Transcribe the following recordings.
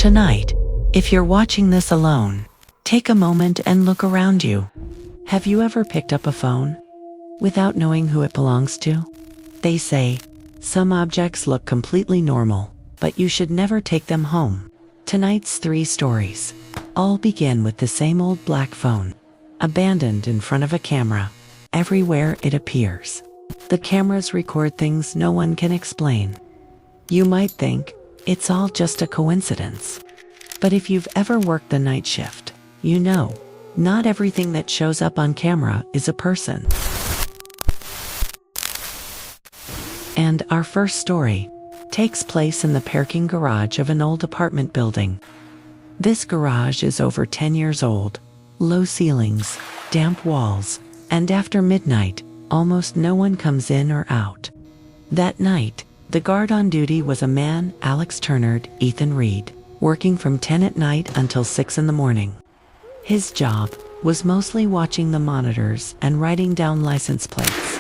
Tonight, if you're watching this alone, take a moment and look around you. Have you ever picked up a phone without knowing who it belongs to? They say, some objects look completely normal, but you should never take them home. Tonight's 3 stories all begin with the same old black phone, abandoned in front of a camera. Everywhere it appears, the cameras record things no one can explain. You might think it's all just a coincidence. But if you've ever worked the night shift, you know, not everything that shows up on camera is a person. And our first story takes place in the parking garage of an old apartment building. This garage is over 10 years old, low ceilings, damp walls, and after midnight, almost no one comes in or out. That night, the guard on duty was a man, Alex Turnerd, Ethan Reed, working from 10 at night until 6 in the morning. His job was mostly watching the monitors and writing down license plates.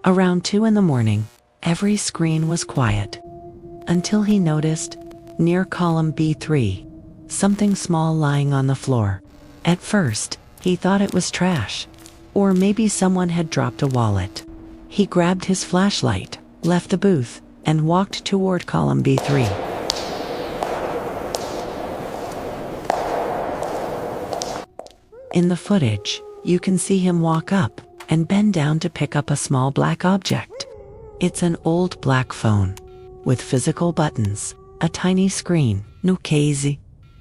Around 2 in the morning, every screen was quiet, until he noticed, near column B3, something small lying on the floor. At first, he thought it was trash, or maybe someone had dropped a wallet. He grabbed his flashlight, left the booth, and walked toward column B3. In the footage, you can see him walk up and bend down to pick up a small black object. It's an old black phone, with physical buttons, a tiny screen, no case,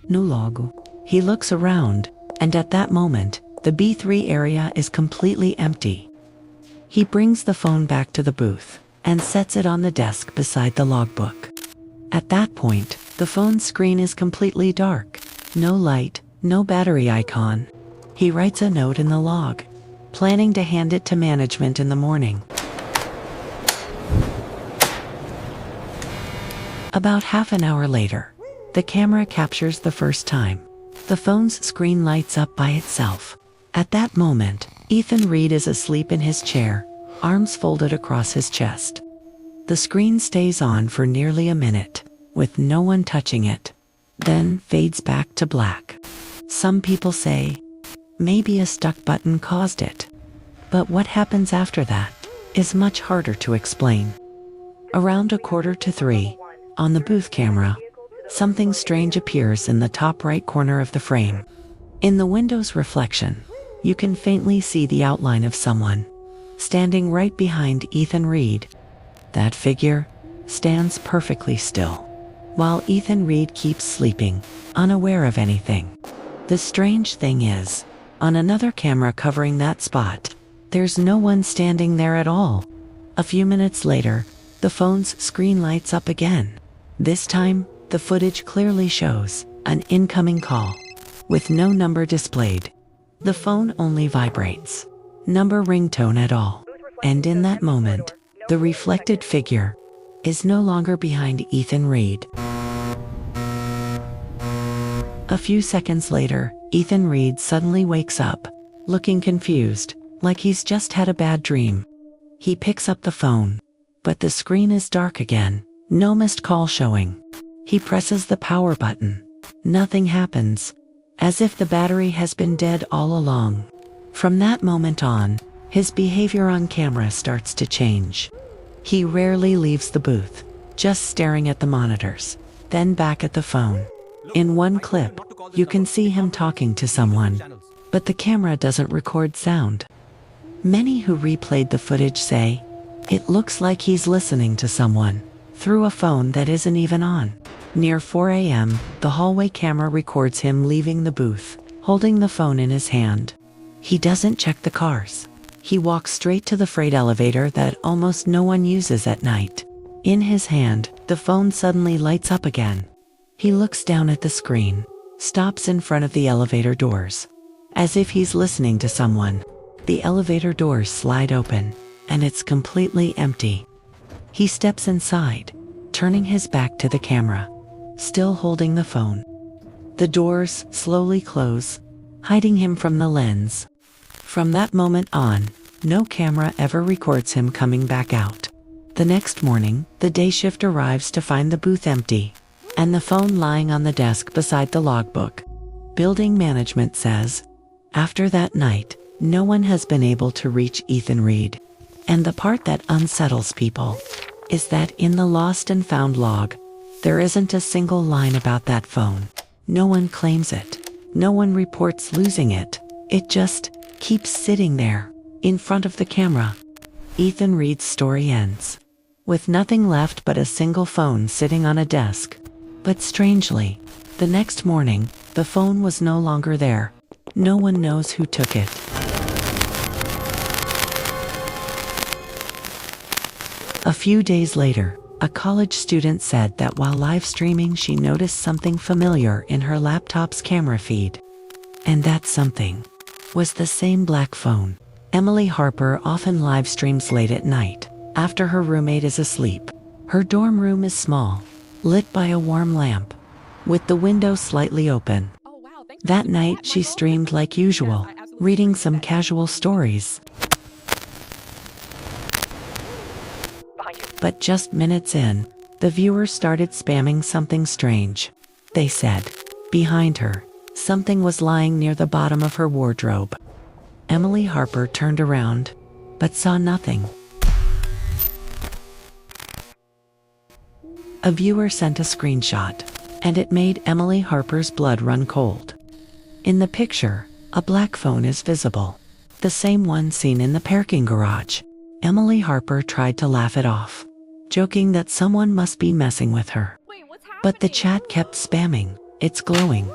no logo. He looks around, and at that moment, the B3 area is completely empty. He brings the phone back to the booth and sets it on the desk beside the logbook. At that point, the phone screen is completely dark. No light, no battery icon. He writes a note in the log, planning to hand it to management in the morning. About half an hour later, the camera captures the first time. The phone's screen lights up by itself. At that moment, Ethan Reed is asleep in his chair, arms folded across his chest. The screen stays on for nearly a minute, with no one touching it, then fades back to black. Some people say, maybe a stuck button caused it. But what happens after that is much harder to explain. Around 2:45, on the booth camera, something strange appears in the top right corner of the frame. In the window's reflection, you can faintly see the outline of someone standing right behind Ethan Reed. That figure stands perfectly still, while Ethan Reed keeps sleeping, unaware of anything. The strange thing is, on another camera covering that spot, there's no one standing there at all. A few minutes later, the phone's screen lights up again. This time, the footage clearly shows an incoming call, with no number displayed. The phone only vibrates, number ringtone at all. And in that moment, the reflected figure is no longer behind Ethan Reed. A few seconds later, Ethan Reed suddenly wakes up, looking confused, like he's just had a bad dream. He picks up the phone, but the screen is dark again, no missed call showing. He presses the power button. Nothing happens, as if the battery has been dead all along. From that moment on, his behavior on camera starts to change. He rarely leaves the booth, just staring at the monitors, then back at the phone. In one clip, you can see him talking to someone, but the camera doesn't record sound. Many who replayed the footage say, it looks like he's listening to someone through a phone that isn't even on. Near 4 a.m., the hallway camera records him leaving the booth, holding the phone in his hand. He doesn't check the cars. He walks straight to the freight elevator that almost no one uses at night. In his hand, the phone suddenly lights up again. He looks down at the screen, stops in front of the elevator doors. As if he's listening to someone, the elevator doors slide open, and it's completely empty. He steps inside, turning his back to the camera, still holding the phone. The doors slowly close, hiding him from the lens. From that moment on, no camera ever records him coming back out. The next morning, the day shift arrives to find the booth empty, and the phone lying on the desk beside the logbook. Building management says, after that night, no one has been able to reach Ethan Reed. And the part that unsettles people is that in the lost and found log, there isn't a single line about that phone. No one claims it. No one reports losing it. It just keeps sitting there, in front of the camera. Ethan Reed's story ends with nothing left but a single phone sitting on a desk. But strangely, the next morning, the phone was no longer there. No one knows who took it. A few days later, a college student said that while live streaming she noticed something familiar in her laptop's camera feed. And that something was the same black phone. Emily Harper often live streams late at night, after her roommate is asleep. Her dorm room is small, lit by a warm lamp, with the window slightly open. That night she streamed like usual, reading some casual stories. But just minutes in, the viewers started spamming something strange. They said, behind her, something was lying near the bottom of her wardrobe. Emily Harper turned around, but saw nothing. A viewer sent a screenshot, and it made Emily Harper's blood run cold. In the picture, a black phone is visible, the same one seen in the parking garage. Emily Harper tried to laugh it off, joking that someone must be messing with her. But the chat kept spamming, "It's glowing."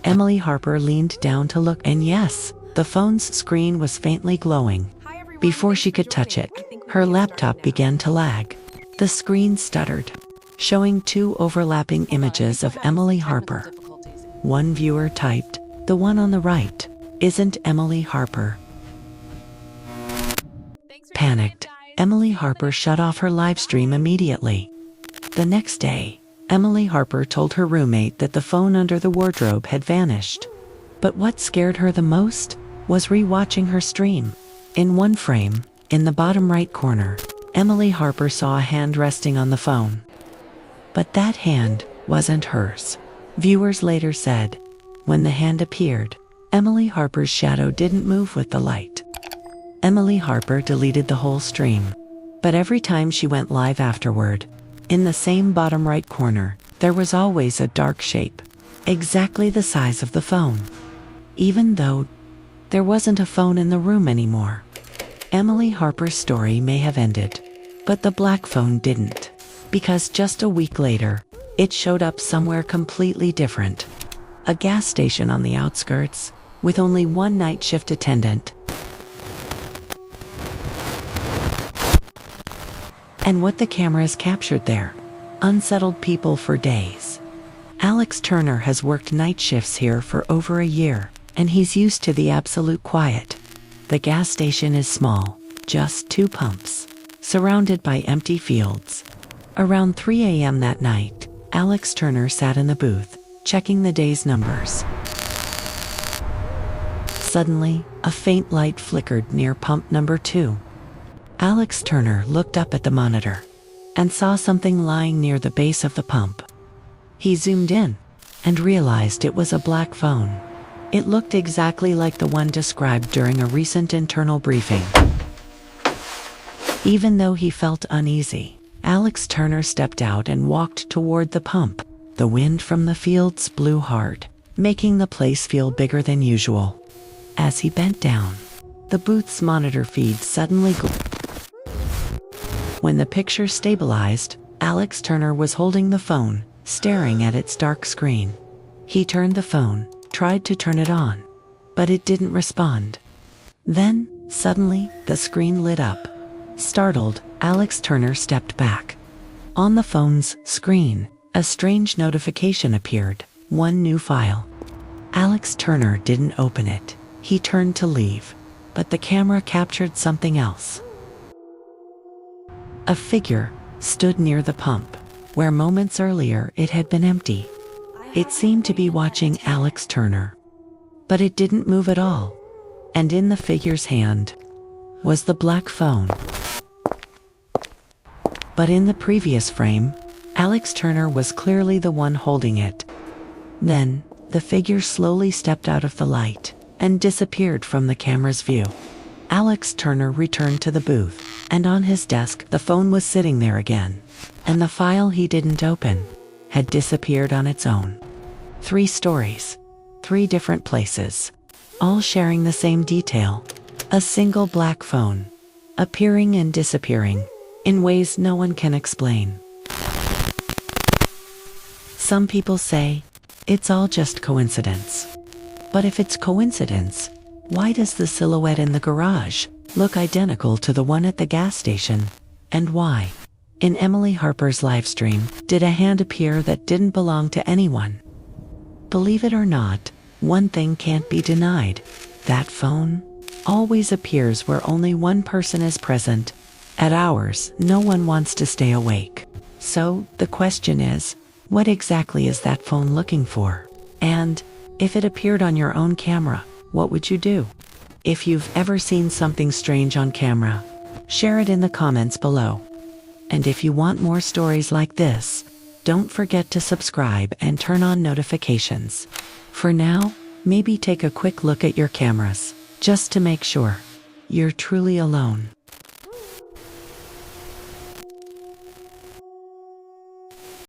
Emily Harper leaned down to look, and yes, the phone's screen was faintly glowing. Before she could touch it, her laptop began to lag. The screen stuttered, showing two overlapping images of Emily Harper. One viewer typed, "The one on the right isn't Emily Harper." Panicked, Emily Harper shut off her live stream immediately. The next day, Emily Harper told her roommate that the phone under the wardrobe had vanished. But what scared her the most was re-watching her stream. In one frame, in the bottom right corner, Emily Harper saw a hand resting on the phone. But that hand wasn't hers. Viewers later said, when the hand appeared, Emily Harper's shadow didn't move with the light. Emily Harper deleted the whole stream. But every time she went live afterward, in the same bottom right corner, there was always a dark shape, exactly the size of the phone. Even though there wasn't a phone in the room anymore. Emily Harper's story may have ended, but the black phone didn't. Because just a week later, it showed up somewhere completely different. A gas station on the outskirts, with only one night shift attendant. And what the cameras captured there unsettled people for days. Alex Turner has worked night shifts here for over a year, and he's used to the absolute quiet. The gas station is small, just 2 pumps, surrounded by empty fields. Around 3 a.m. that night, Alex Turner sat in the booth, checking the day's numbers. Suddenly, a faint light flickered near pump number 2. Alex Turner looked up at the monitor and saw something lying near the base of the pump. He zoomed in and realized it was a black phone. It looked exactly like the one described during a recent internal briefing. Even though he felt uneasy, Alex Turner stepped out and walked toward the pump. The wind from the fields blew hard, making the place feel bigger than usual. As he bent down, the booth's monitor feed suddenly glowed. When the picture stabilized, Alex Turner was holding the phone, staring at its dark screen. He turned the phone, tried to turn it on, but it didn't respond. Then, suddenly, the screen lit up. Startled, Alex Turner stepped back. On the phone's screen, a strange notification appeared, one new file. Alex Turner didn't open it. He turned to leave, but the camera captured something else. A figure stood near the pump, where moments earlier it had been empty. It seemed to be watching Alex Turner, but it didn't move at all. And in the figure's hand was the black phone. But in the previous frame, Alex Turner was clearly the one holding it. Then, the figure slowly stepped out of the light and disappeared from the camera's view. Alex Turner returned to the booth, and on his desk the phone was sitting there again, and the file he didn't open had disappeared on its own. 3 stories, 3 different places, all sharing the same detail: a single black phone, appearing and disappearing in ways no one can explain. Some people say it's all just coincidence. But if it's coincidence, why does the silhouette in the garage look identical to the one at the gas station? And why, in Emily Harper's livestream, did a hand appear that didn't belong to anyone? Believe it or not, one thing can't be denied: that phone always appears where only one person is present. At hours no one wants to stay awake. So, the question is, what exactly is that phone looking for? And, if it appeared on your own camera, what would you do? If you've ever seen something strange on camera, share it in the comments below. And if you want more stories like this, don't forget to subscribe and turn on notifications. For now, maybe take a quick look at your cameras, just to make sure you're truly alone.